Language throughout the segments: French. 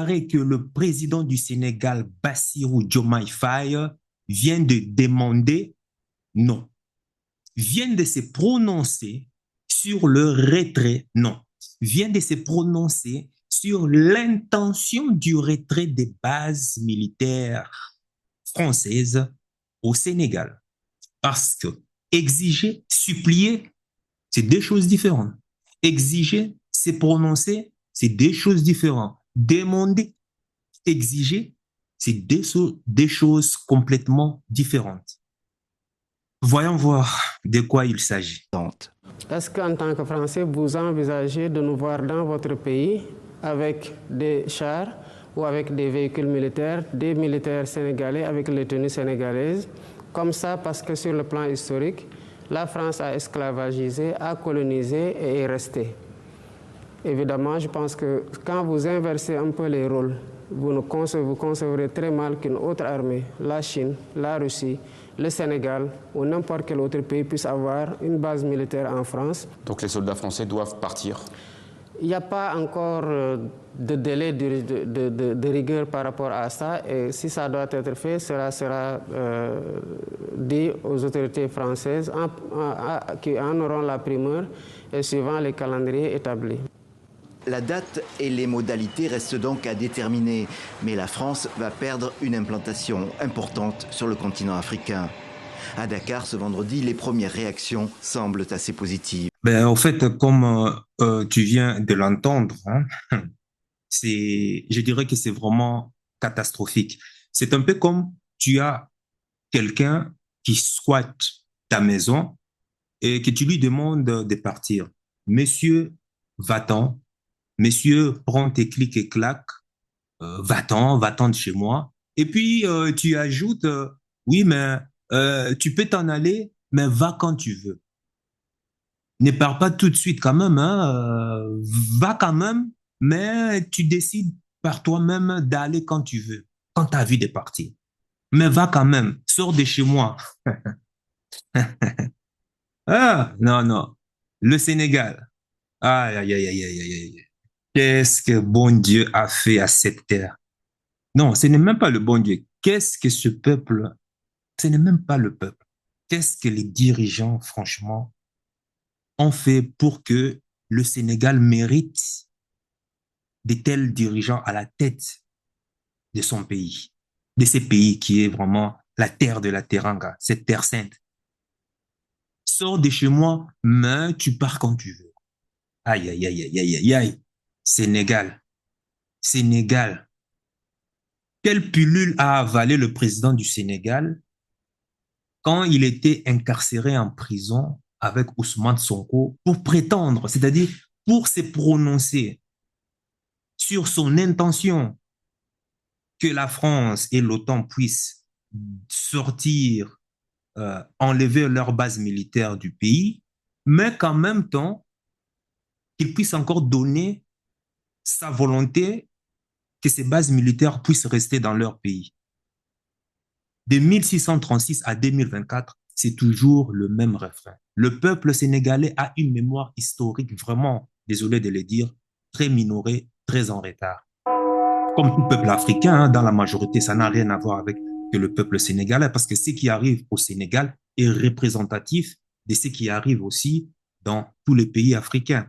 paraît que le président du Sénégal, Bassirou Diomaye Faye, vient de demander, non, vient de se prononcer sur le retrait, non, vient de se prononcer sur l'intention du retrait des bases militaires françaises au Sénégal. Parce que exiger, supplier, c'est deux choses différentes. Exiger, c'est prononcer, c'est deux choses différentes. Demander, exiger, c'est deux choses complètement différentes. Voyons voir de quoi il s'agit. Est-ce qu'en tant que Français, vous envisagez de nous voir dans votre pays avec des chars ou avec des véhicules militaires, des militaires sénégalais avec les tenues sénégalaises, comme ça parce que sur le plan historique, la France a esclavagisé, a colonisé et est restée. Évidemment, je pense que quand vous inversez un peu les rôles, vous concevrez très mal qu'une autre armée, la Chine, la Russie, le Sénégal ou n'importe quel autre pays puisse avoir une base militaire en France. Donc les soldats français doivent partir? Il n'y a pas encore de délai de rigueur par rapport à ça, et si ça doit être fait, cela sera dit aux autorités françaises qui en auront la primeur et suivant les calendriers établis. La date et les modalités restent donc à déterminer, mais la France va perdre une implantation importante sur le continent africain. À Dakar, ce vendredi, les premières réactions semblent assez positives. En fait, comme tu viens de l'entendre, hein, je dirais que c'est vraiment catastrophique. C'est un peu comme tu as quelqu'un qui squatte ta maison et que tu lui demandes de partir. Monsieur, va-t'en. Monsieur, prends tes clics et claques. Va-t'en de chez moi. Et puis, tu ajoutes, oui, mais tu peux t'en aller, mais va quand tu veux. Ne pars pas tout de suite quand même, hein, va quand même, mais tu décides par toi-même d'aller quand tu veux, quand tu as envie de partir. Mais va quand même, sors de chez moi. Ah, non, non. Le Sénégal. Aïe, aïe, aïe, aïe, aïe, aïe, aïe. Qu'est-ce que bon Dieu a fait à cette terre? Non, ce n'est même pas le bon Dieu. Qu'est-ce que ce peuple? Ce n'est même pas le peuple. Qu'est-ce que les dirigeants, franchement, ont fait pour que le Sénégal mérite de tels dirigeants à la tête de son pays, de ce pays qui est vraiment la terre de la Teranga, cette terre sainte. Sors de chez moi, mais tu pars quand tu veux. Aïe, aïe, aïe, aïe, aïe, aïe, aïe. Sénégal, Sénégal. Quelle pilule a avalé le président du Sénégal quand il était incarcéré en prison avec Ousmane Sonko pour prétendre, c'est-à-dire pour se prononcer sur son intention que la France et l'OTAN puissent sortir, enlever leur base militaire du pays, mais qu'en même temps, qu'il puisse encore donner sa volonté que ces bases militaires puissent rester dans leur pays. De 1636 à 2024, c'est toujours le même refrain. Le peuple sénégalais a une mémoire historique vraiment, désolé de le dire, très minorée, très en retard. Comme tout peuple africain, hein, dans la majorité, ça n'a rien à voir avec que le peuple sénégalais, parce que ce qui arrive au Sénégal est représentatif de ce qui arrive aussi dans tous les pays africains.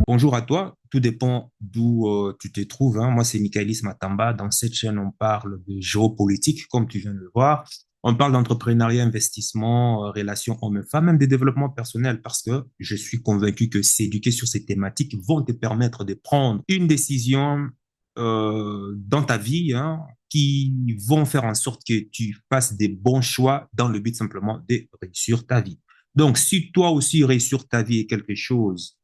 Bonjour à toi, tout dépend d'où tu te trouves, hein. Moi, c'est Michaelis Matamba. Dans cette chaîne, on parle de géopolitique, comme tu viens de le voir. On parle d'entrepreneuriat, investissement, relations hommes-femmes, même de développement personnel, parce que je suis convaincu que s'éduquer sur ces thématiques vont te permettre de prendre une décision dans ta vie, hein, qui vont faire en sorte que tu fasses des bons choix dans le but simplement de réussir ta vie. Donc, si toi aussi réussir ta vie est quelque chose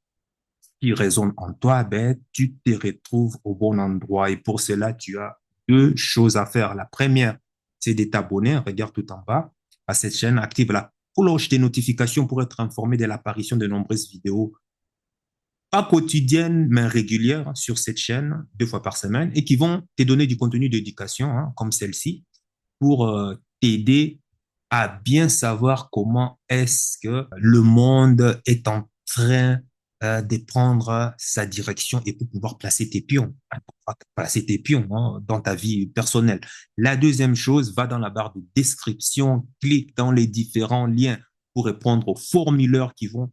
qui résonne en toi, ben, tu te retrouves au bon endroit. Et pour cela, tu as deux choses à faire. La première, c'est de t'abonner, regarde tout en bas, à cette chaîne, active la cloche des notifications pour être informé de l'apparition de nombreuses vidéos, pas quotidiennes, mais régulières sur cette chaîne, 2 fois par semaine, et qui vont te donner du contenu d'éducation, hein, comme celle-ci, pour t'aider à bien savoir comment est-ce que le monde est en train de prendre sa direction et pour pouvoir placer tes pions, hein, pour pouvoir placer tes pions hein, dans ta vie personnelle. La deuxième chose, va dans la barre de description, clique dans les différents liens pour répondre aux formulaires qui vont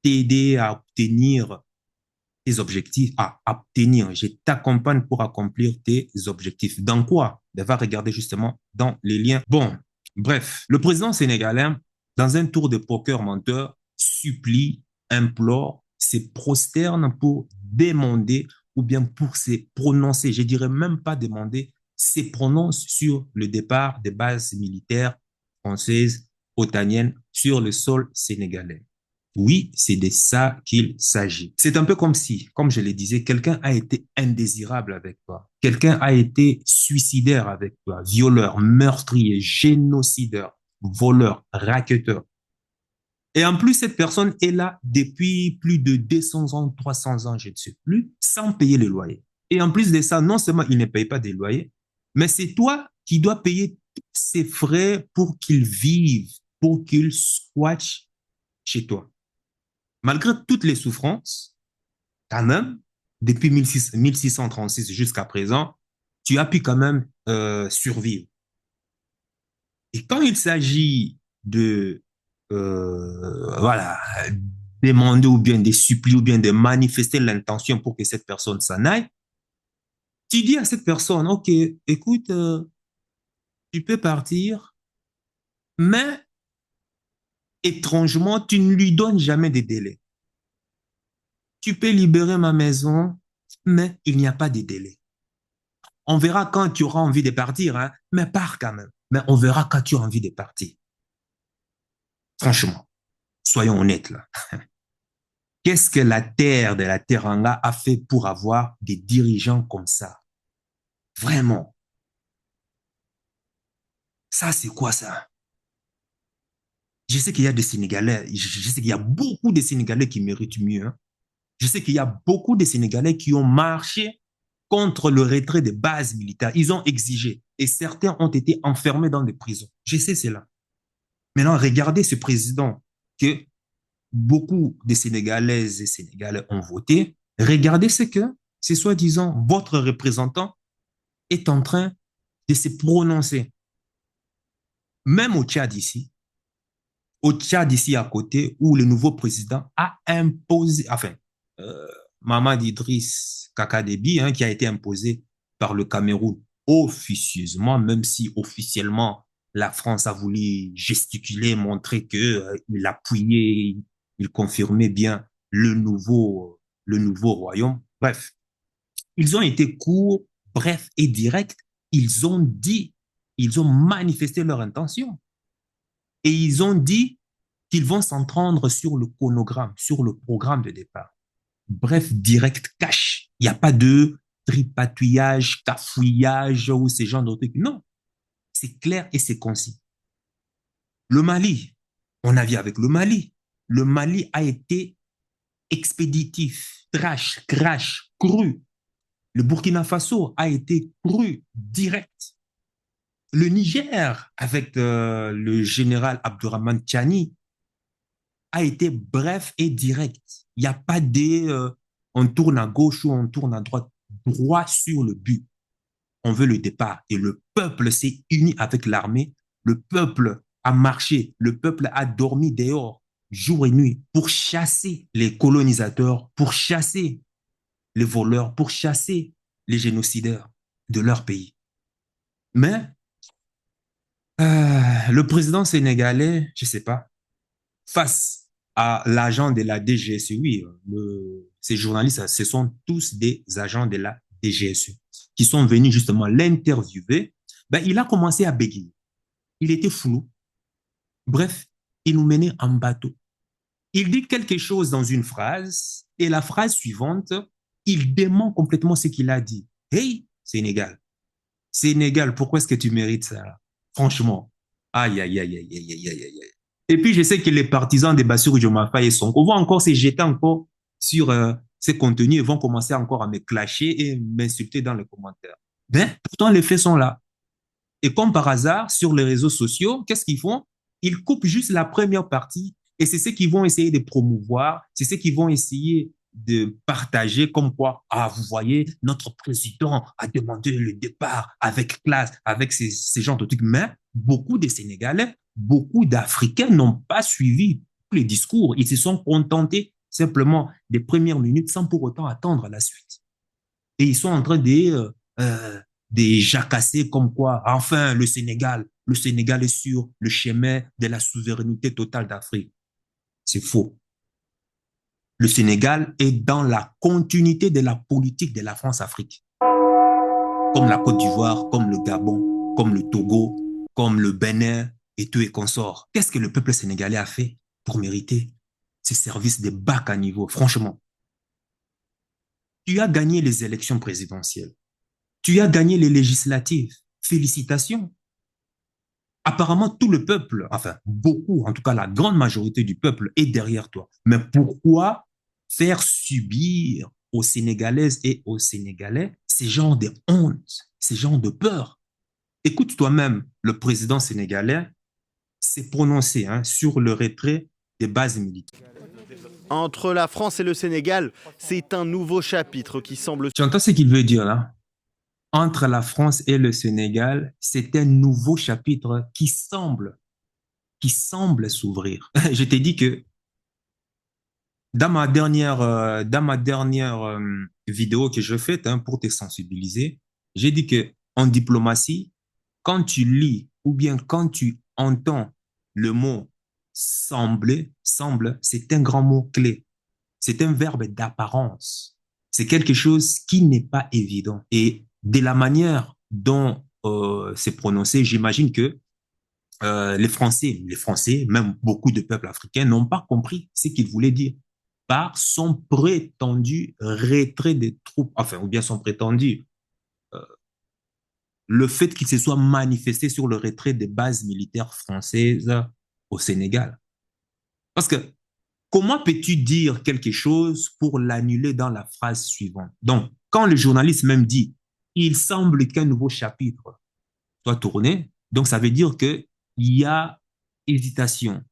t'aider à obtenir tes objectifs, à obtenir. Je t'accompagne pour accomplir tes objectifs. Dans quoi? Ben, va regarder justement dans les liens. Bon, bref, le président sénégalais, dans un tour de poker menteur, supplie, implore, se prosterne pour demander ou bien pour se prononcer, je dirais même pas demander, se prononce sur le départ des bases militaires françaises, otaniennes, sur le sol sénégalais. Oui, c'est de ça qu'il s'agit. C'est un peu comme si, comme je le disais, quelqu'un a été indésirable avec toi. Quelqu'un a été suicidaire avec toi, violeur, meurtrier, génocideur, voleur, racketeur. Et en plus, cette personne est là depuis plus de 200 ans, 300 ans, je ne sais plus, sans payer le loyer. Et en plus de ça, non seulement il ne paye pas des loyers, mais c'est toi qui dois payer ses frais pour qu'il vive, pour qu'il squatte chez toi. Malgré toutes les souffrances, quand même, depuis 1636 jusqu'à présent, tu as pu quand même survivre. Et quand il s'agit de, voilà, demander ou bien de supplier ou bien de manifester l'intention pour que cette personne s'en aille, tu dis à cette personne, OK, écoute, tu peux partir, mais étrangement, tu ne lui donnes jamais de délai. Tu peux libérer ma maison, mais il n'y a pas de délai. On verra quand tu auras envie de partir, hein, mais pars quand même. Mais on verra quand tu as envie de partir. Franchement, soyons honnêtes là. Qu'est-ce que la terre de la Teranga a fait pour avoir des dirigeants comme ça? Vraiment. Ça, c'est quoi ça? Je sais qu'il y a des Sénégalais, je sais qu'il y a beaucoup de Sénégalais qui méritent mieux. Hein. Je sais qu'il y a beaucoup de Sénégalais qui ont marché contre le retrait des bases militaires. Ils ont exigé et certains ont été enfermés dans des prisons. Je sais cela. Maintenant, regardez ce président que beaucoup de Sénégalaises et Sénégalais ont voté. Regardez ce que, c'est soi-disant, votre représentant est en train de se prononcer. Même au Tchad ici, à côté, où le nouveau président a imposé, enfin, Mamad Idriss Kaka-Déby, hein, qui a été imposé par le Cameroun officieusement, même si officiellement la France a voulu gesticuler, montrer que il appuyait, il confirmait bien le nouveau royaume. Bref, ils ont été courts, brefs et directs. Ils ont dit, ils ont manifesté leur intention. Et ils ont dit qu'ils vont s'entendre sur le chronogramme, sur le programme de départ. Bref, direct, cash. Il n'y a pas de tripatouillage, cafouillage ou ces genres de trucs. Non, c'est clair et c'est concis. Le Mali, on a vu avec le Mali. Le Mali a été expéditif, trash, crash, cru. Le Burkina Faso a été cru, direct. Le Niger, avec le général Abdourahmane Tchani, a été bref et direct. Il n'y a pas de on tourne à gauche ou on tourne à droite, droit sur le but. On veut le départ. Et le peuple s'est uni avec l'armée. Le peuple a marché. Le peuple a dormi dehors, jour et nuit, pour chasser les colonisateurs, pour chasser les voleurs, pour chasser les génocidaires de leur pays. Mais le président sénégalais, je ne sais pas, face à l'agent de la DGSE, oui, ces journalistes, ce sont tous des agents de la DGSE qui sont venus justement l'interviewer, ben, il a commencé à bégayer. Il était flou. Bref, il nous menait en bateau. Il dit quelque chose dans une phrase et la phrase suivante, il dément complètement ce qu'il a dit. Hey, Sénégal, Sénégal, pourquoi est-ce que tu mérites ça? Franchement, aïe, aïe, aïe, aïe, aïe, aïe, aïe, aïe. Et puis, je sais que les partisans de Bassirou Diomaye Faye et Sonko vont encore se jeter encore sur ces contenus et vont commencer encore à me clasher et m'insulter dans les commentaires. Ben, pourtant, les faits sont là. Et comme par hasard, sur les réseaux sociaux, qu'est-ce qu'ils font? Ils coupent juste la première partie et c'est ce qu'ils vont essayer de promouvoir, c'est ce qu'ils vont essayer de partager comme quoi, ah, vous voyez, notre président a demandé le départ avec classe, avec ces genres de trucs. Mais beaucoup de Sénégalais, beaucoup d'Africains n'ont pas suivi les discours. Ils se sont contentés simplement des premières minutes sans pour autant attendre la suite. Et ils sont en train de jacasser comme quoi, enfin, le Sénégal est sur le chemin de la souveraineté totale d'Afrique. C'est faux. Le Sénégal est dans la continuité de la politique de la France-Afrique, comme la Côte d'Ivoire, comme le Gabon, comme le Togo, comme le Bénin et tout et consorts. Qu'est-ce que le peuple sénégalais a fait pour mériter ces services de bac à niveau? Franchement, tu as gagné les élections présidentielles. Tu as gagné les législatives. Félicitations. Apparemment, tout le peuple, enfin beaucoup, en tout cas la grande majorité du peuple est derrière toi. Mais pourquoi faire subir aux Sénégalaises et aux Sénégalais ces genres de honte, ces genres de peur? Écoute toi-même, le président sénégalais s'est prononcé sur le retrait des bases militaires. Entre la France et le Sénégal, c'est un nouveau chapitre qui semble... Tu entends ce qu'il veut dire là? Entre la France et le Sénégal, c'est un nouveau chapitre qui semble s'ouvrir. Je t'ai dit que dans ma dernière vidéo que je fais pour te sensibiliser, j'ai dit que en diplomatie, quand tu lis ou bien quand tu entends le mot semble, c'est un grand mot clé. C'est un verbe d'apparence. C'est quelque chose qui n'est pas évident. Et de la manière dont c'est prononcé, j'imagine que les Français, même beaucoup de peuples africains n'ont pas compris ce qu'il voulait dire par son prétendu retrait des troupes, enfin, ou bien son prétendu, le fait qu'il se soit manifesté sur le retrait des bases militaires françaises au Sénégal. Parce que comment peux-tu dire quelque chose pour l'annuler dans la phrase suivante? Donc, quand le journaliste même dit, il semble qu'un nouveau chapitre soit tourné, donc ça veut dire qu'il y a hésitation.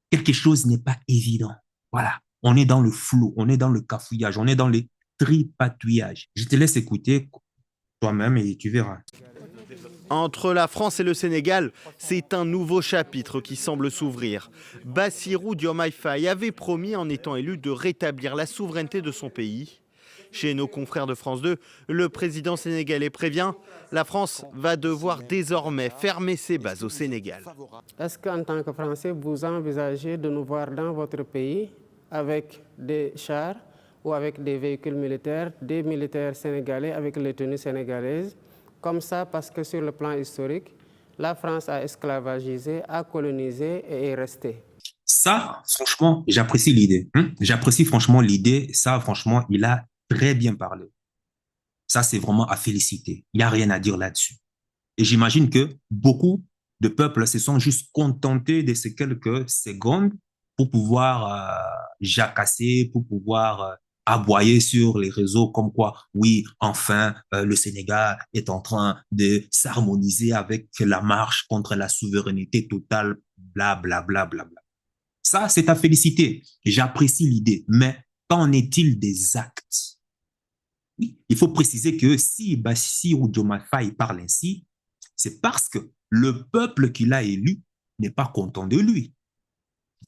Quelque chose n'est pas évident. Voilà. On est dans le flou, on est dans le cafouillage, on est dans le tripatouillage. Je te laisse écouter toi-même et tu verras. Entre la France et le Sénégal, c'est un nouveau chapitre qui semble s'ouvrir. Bassirou Diomaye Faye avait promis, en étant élu, de rétablir la souveraineté de son pays. Chez nos confrères de France 2, le président sénégalais prévient, la France va devoir désormais fermer ses bases au Sénégal. Est-ce qu'en tant que Français, vous envisagez de nous voir dans votre pays avec des chars ou avec des véhicules militaires, des militaires sénégalais avec les tenues sénégalaises, comme ça parce que sur le plan historique, la France a esclavagisé, a colonisé et est restée? Ça, franchement, j'apprécie l'idée. J'apprécie franchement l'idée. Ça, franchement, il a très bien parlé. Ça, c'est vraiment à féliciter. Il n'y a rien à dire là-dessus. Et j'imagine que beaucoup de peuples se sont juste contentés de ces quelques secondes pour pouvoir jacasser, pour pouvoir aboyer sur les réseaux comme quoi, oui, enfin, le Sénégal est en train de s'harmoniser avec la marche contre la souveraineté totale, bla, bla, bla, bla, bla. Ça, c'est à féliciter. J'apprécie l'idée. Mais qu'en est-il des actes? Oui, il faut préciser que si Bassirou Diomaye Faye parle ainsi, c'est parce que le peuple qu'il a élu n'est pas content de lui.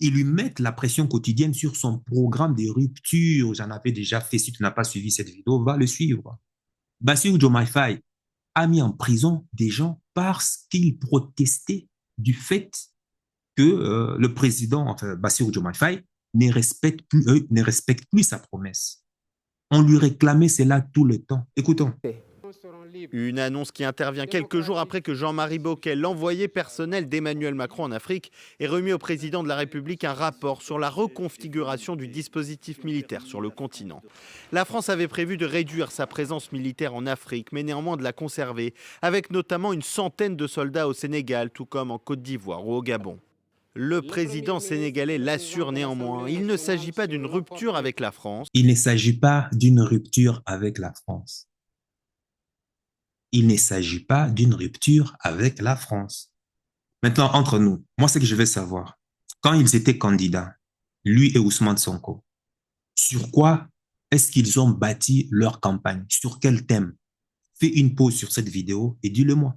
Ils lui mettent la pression quotidienne sur son programme de rupture. J'en avais déjà fait. Si tu n'as pas suivi cette vidéo, va le suivre. Bassirou Diomaye Faye a mis en prison des gens parce qu'ils protestaient du fait que le président, enfin Bassirou Diomaye Faye, ne respecte plus sa promesse. On lui réclamait cela tout le temps. Écoutons. Une annonce qui intervient quelques jours après que Jean-Marie Bockel, l'envoyé personnel d'Emmanuel Macron en Afrique, ait remis au président de la République un rapport sur la reconfiguration du dispositif militaire sur le continent. La France avait prévu de réduire sa présence militaire en Afrique, mais néanmoins de la conserver, avec notamment une centaine de soldats au Sénégal, tout comme en Côte d'Ivoire ou au Gabon. Le président sénégalais l'assure néanmoins, il ne s'agit pas d'une rupture avec la France. Il ne s'agit pas d'une rupture avec la France. Il ne s'agit pas d'une rupture avec la France. Maintenant, entre nous, moi, ce que je veux savoir, quand ils étaient candidats, lui et Ousmane Sonko, sur quoi est-ce qu'ils ont bâti leur campagne? Sur quel thème? Fais une pause sur cette vidéo et dis-le-moi.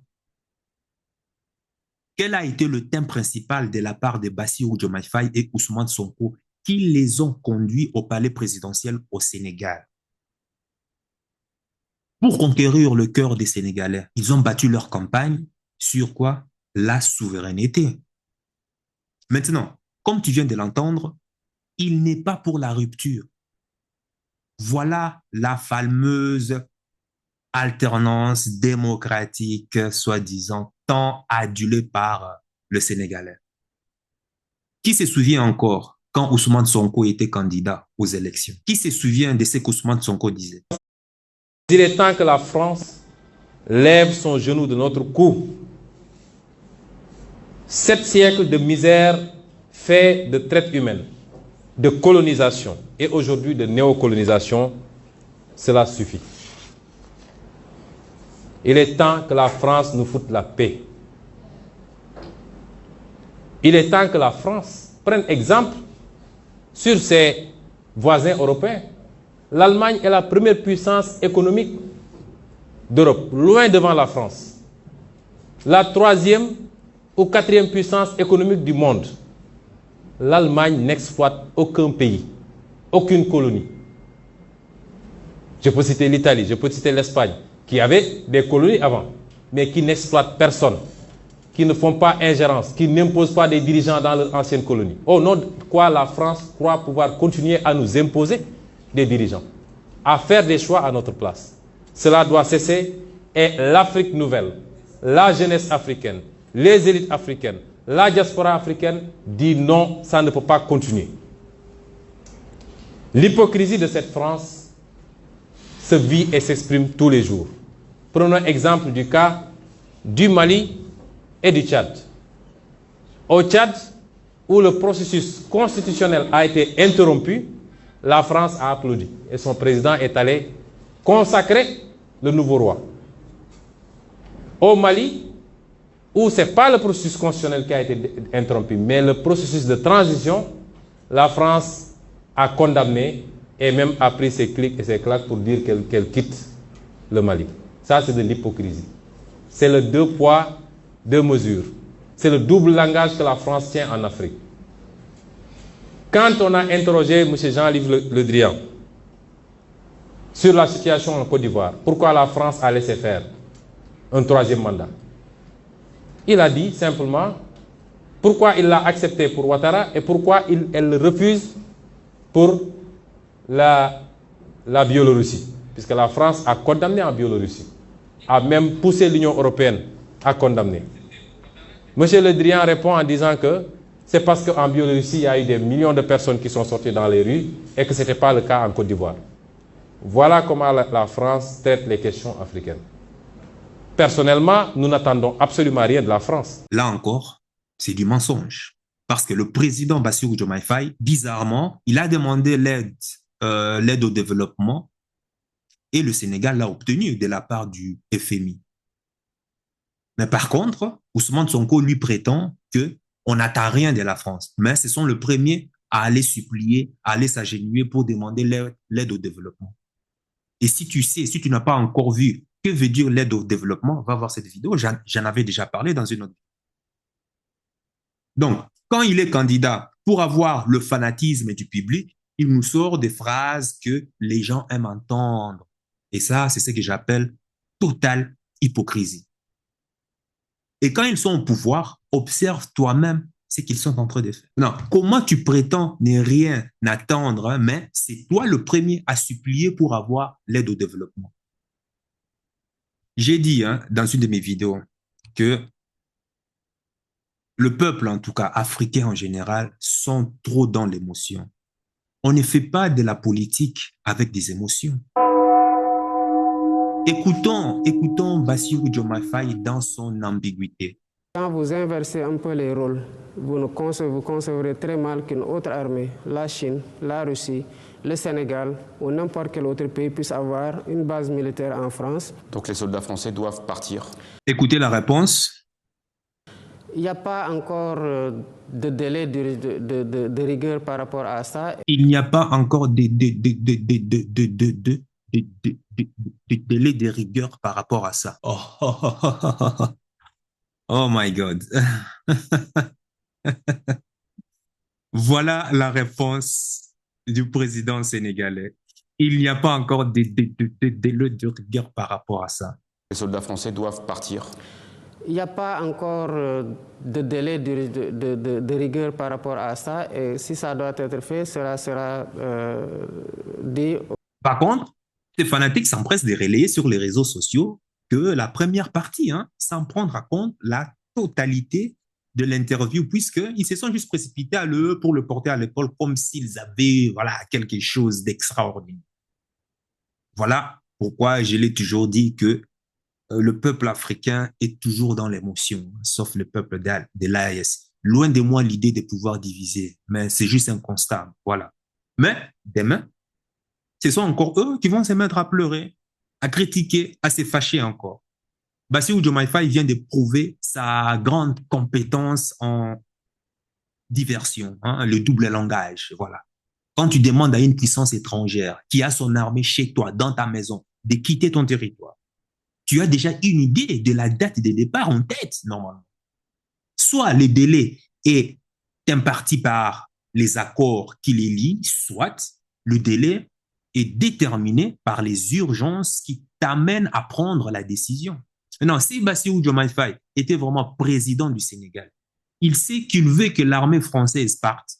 Quel a été le thème principal de la part de Bassirou Diomaye Faye et Ousmane Sonko qui les ont conduits au palais présidentiel au Sénégal? Pour conquérir le cœur des Sénégalais, ils ont battu leur campagne sur quoi? La souveraineté. Maintenant, comme tu viens de l'entendre, il n'est pas pour la rupture. Voilà la fameuse alternance démocratique, soi-disant, tant adulée par le Sénégalais. Qui se souvient encore quand Ousmane Sonko était candidat aux élections? Qui se souvient de ce qu'Ousmane Sonko disait? Il est temps que la France lève son genou de notre cou. 7 siècles de misère faits de traite humaine, de colonisation et aujourd'hui de néocolonisation, cela suffit. Il est temps que la France nous foute la paix. Il est temps que la France prenne exemple sur ses voisins européens. L'Allemagne est la première puissance économique d'Europe, loin devant la France. La 3e ou 4e puissance économique du monde. L'Allemagne n'exploite aucun pays, aucune colonie. Je peux citer l'Italie, je peux citer l'Espagne, qui avait des colonies avant, mais qui n'exploitent personne, qui ne font pas ingérence, qui n'imposent pas des dirigeants dans leur ancienne colonie. Au nom de quoi la France croit pouvoir continuer à nous imposer des dirigeants, à faire des choix à notre place. Cela doit cesser et l'Afrique nouvelle, la jeunesse africaine, les élites africaines, la diaspora africaine dit non, ça ne peut pas continuer. L'hypocrisie de cette France se vit et s'exprime tous les jours. Prenons exemple du cas du Mali et du Tchad. Au Tchad, où le processus constitutionnel a été interrompu, la France a applaudi et son président est allé consacrer le nouveau roi. Au Mali, où ce n'est pas le processus constitutionnel qui a été interrompu, mais le processus de transition, la France a condamné et même a pris ses clics et ses claques pour dire qu'elle quitte le Mali. Ça, c'est de l'hypocrisie. C'est le 2 poids, 2 mesures. C'est le double langage que la France tient en Afrique. Quand on a interrogé M. Jean-Yves Le Drian sur la situation en Côte d'Ivoire, pourquoi la France a laissé faire un 3e mandat, il a dit simplement pourquoi il l'a accepté pour Ouattara et pourquoi elle le refuse pour la Biélorussie. Puisque la France a condamné en Biélorussie, a même poussé l'Union européenne à condamner. M. Le Drian répond en disant que c'est parce qu'en Biélorussie, il y a eu des millions de personnes qui sont sorties dans les rues et que ce n'était pas le cas en Côte d'Ivoire. Voilà comment la France traite les questions africaines. Personnellement, nous n'attendons absolument rien de la France. Là encore, c'est du mensonge. Parce que le président Bassirou Diomaye Faye, bizarrement, il a demandé l'aide au développement et le Sénégal l'a obtenu de la part du FMI. Mais par contre, Ousmane Sonko lui prétend qu'on n'attend rien de la France. Mais ce sont les premiers à aller supplier, à aller s'agenouiller pour demander l'aide au développement. Et si tu n'as pas encore vu que veut dire l'aide au développement, va voir cette vidéo. J'en avais déjà parlé dans une autre vidéo. Donc, quand il est candidat pour avoir le fanatisme du public, il nous sort des phrases que les gens aiment entendre. Et ça, c'est ce que j'appelle totale hypocrisie. Et quand ils sont au pouvoir, observe toi-même ce qu'ils sont en train de faire. Non, comment tu prétends ne rien attendre, hein, mais c'est toi le premier à supplier pour avoir l'aide au développement. J'ai dit dans une de mes vidéos que le peuple, en tout cas africain en général, sont trop dans l'émotion. On ne fait pas de la politique avec des émotions. Écoutons Bassirou Diomaye Faye dans son ambiguïté. Quand vous inversez un peu les rôles, vous concevrez très mal qu'une autre armée, la Chine, la Russie, le Sénégal ou n'importe quel autre pays puisse avoir une base militaire en France. Donc les soldats français doivent partir. Écoutez la réponse. Il n'y a pas encore de délai de rigueur par rapport à ça. Il n'y a pas encore de délai de rigueur par rapport à ça. Oh, oh, oh, oh, oh, oh. Oh my God. Voilà la réponse du président sénégalais. Il n'y a pas encore de délai de rigueur par rapport à ça. Les soldats français doivent partir. Il n'y a pas encore de délai de rigueur par rapport à ça. Et si ça doit être fait, cela sera dit. Par contre, ces fanatiques s'empressent de relayer sur les réseaux sociaux que la première partie, sans prendre en compte la totalité de l'interview, puisqu'ils se sont juste précipités à pour le porter à l'épaule comme s'ils avaient quelque chose d'extraordinaire. Voilà pourquoi je l'ai toujours dit que le peuple africain est toujours dans l'émotion, sauf le peuple de l'AES. Loin de moi l'idée de pouvoir diviser, mais c'est juste un constat. Voilà. Mais demain, ce sont encore eux qui vont se mettre à pleurer, à critiquer, à se fâcher encore. Bassirou Diomaye Faye vient de prouver sa grande compétence en diversion, le double langage. Voilà. Quand tu demandes à une puissance étrangère qui a son armée chez toi, dans ta maison, de quitter ton territoire, tu as déjà une idée de la date de départ en tête, normalement. Soit le délai est imparti par les accords qui les lient, soit le délai est déterminé par les urgences qui t'amènent à prendre la décision. Non, si Bassirou Diomaye Faye était vraiment président du Sénégal, il sait qu'il veut que l'armée française parte.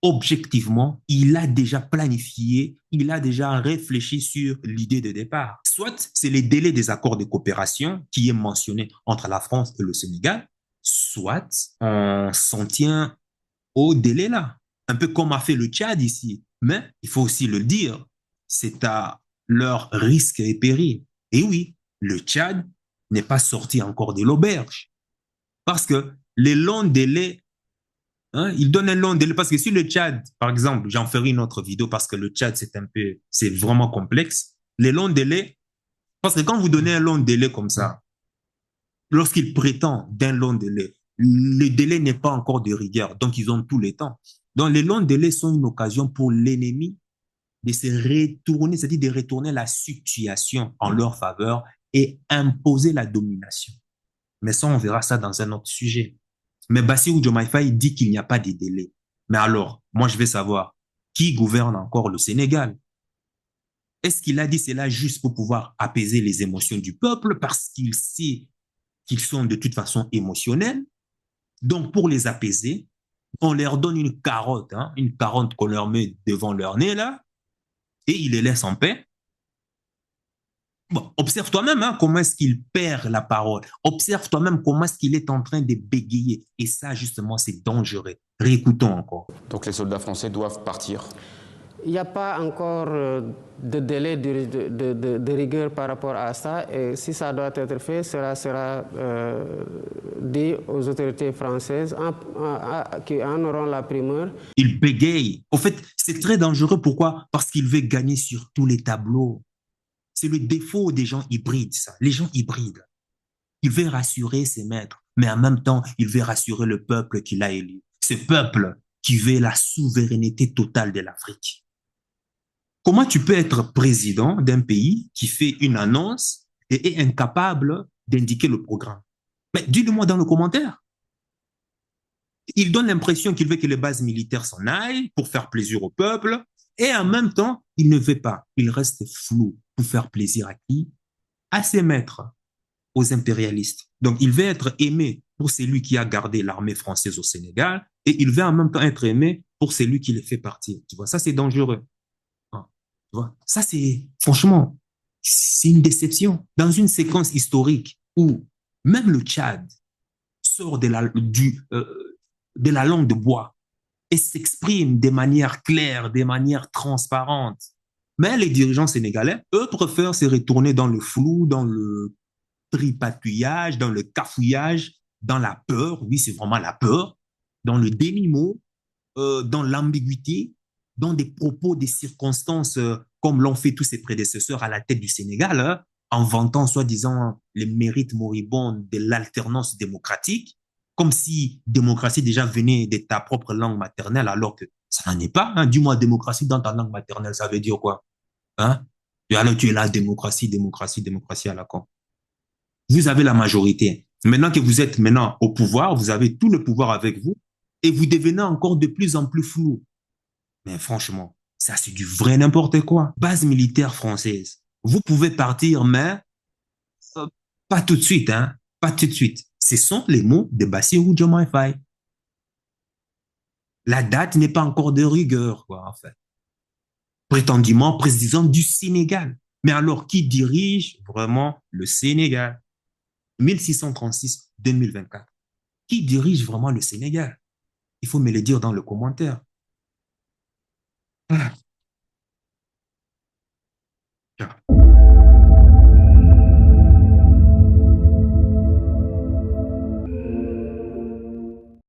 Objectivement, il a déjà planifié, il a déjà réfléchi sur l'idée de départ. Soit c'est les délais des accords de coopération qui est mentionné entre la France et le Sénégal, soit on s'en tient au délai là. Un peu comme a fait le Tchad ici. Mais il faut aussi le dire, c'est à leur risque et péril. Et oui, le Tchad n'est pas sorti encore de l'auberge. Parce que les longs délais, il donne un long délai. Parce que si le Tchad, par exemple, j'en ferai une autre vidéo parce que le Tchad, c'est vraiment complexe. Les longs délais, parce que quand vous donnez un long délai comme ça, lorsqu'il prétend d'un long délai, le délai n'est pas encore de rigueur. Donc, ils ont tout le temps. Donc, les longs délais sont une occasion pour l'ennemi de se retourner, c'est-à-dire de retourner la situation en leur faveur et imposer la domination. Mais ça, on verra ça dans un autre sujet. Mais Bassirou Diomaye Faye dit qu'il n'y a pas de délai. Mais alors, moi, je vais savoir, qui gouverne encore le Sénégal? Est-ce qu'il a dit cela juste pour pouvoir apaiser les émotions du peuple parce qu'il sait qu'ils sont de toute façon émotionnels? Donc, pour les apaiser, on leur donne une carotte qu'on leur met devant leur nez, là, et il les laisse en paix. Bon, observe toi-même comment est-ce qu'il perd la parole. Observe toi-même comment est-ce qu'il est en train de bégayer. Et ça, justement, c'est dangereux. Réécoutons encore. Donc les soldats français doivent partir. Il n'y a pas encore de délai de rigueur par rapport à ça. Et si ça doit être fait, cela sera dit aux autorités françaises qui en auront la primeur. Il bégaye. En fait, c'est très dangereux. Pourquoi? Parce qu'il veut gagner sur tous les tableaux. C'est le défaut des gens hybrides, ça. Les gens hybrides. Il veut rassurer ses maîtres, mais en même temps, il veut rassurer le peuple qu'il a élu. Ce peuple qui veut la souveraineté totale de l'Afrique. Comment tu peux être président d'un pays qui fait une annonce et est incapable d'indiquer le programme? Mais dis-le-moi dans le commentaire. Il donne l'impression qu'il veut que les bases militaires s'en aillent pour faire plaisir au peuple et en même temps, il ne veut pas. Il reste flou pour faire plaisir à qui? À ses maîtres, aux impérialistes. Donc, il veut être aimé pour celui qui a gardé l'armée française au Sénégal et il veut en même temps être aimé pour celui qui les fait partir. Tu vois, ça, c'est dangereux. Tu vois, ça, c'est, franchement, c'est une déception. Dans une séquence historique où même le Tchad sort de la langue de bois et s'exprime de manière claire, de manière transparente. Mais les dirigeants sénégalais, eux, préfèrent se retourner dans le flou, dans le tripatouillage, dans le cafouillage, dans la peur, oui, c'est vraiment la peur, dans le demi-mot, dans l'ambiguïté, dans des propos, des circonstances, comme l'ont fait tous ses prédécesseurs à la tête du Sénégal, en vantant soi-disant les mérites moribonds de l'alternance démocratique, comme si démocratie déjà venait de ta propre langue maternelle, alors que ça n'en est pas. Hein. Dis-moi, démocratie dans ta langue maternelle, ça veut dire quoi? Hein? Et alors tu es là, démocratie, démocratie, démocratie à la con. Vous avez la majorité. Maintenant que vous êtes maintenant au pouvoir, vous avez tout le pouvoir avec vous et vous devenez encore de plus en plus flou. Mais franchement, ça c'est du vrai n'importe quoi. Base militaire française. Vous pouvez partir, mais euh, pas tout de suite, hein. Pas tout de suite. Ce sont les mots de Bassirou Diomaye Faye. La date n'est pas encore de rigueur, quoi, en fait. Prétendument président du Sénégal. Mais alors, qui dirige vraiment le Sénégal? 1636-2024. Qui dirige vraiment le Sénégal? Il faut me le dire dans le commentaire.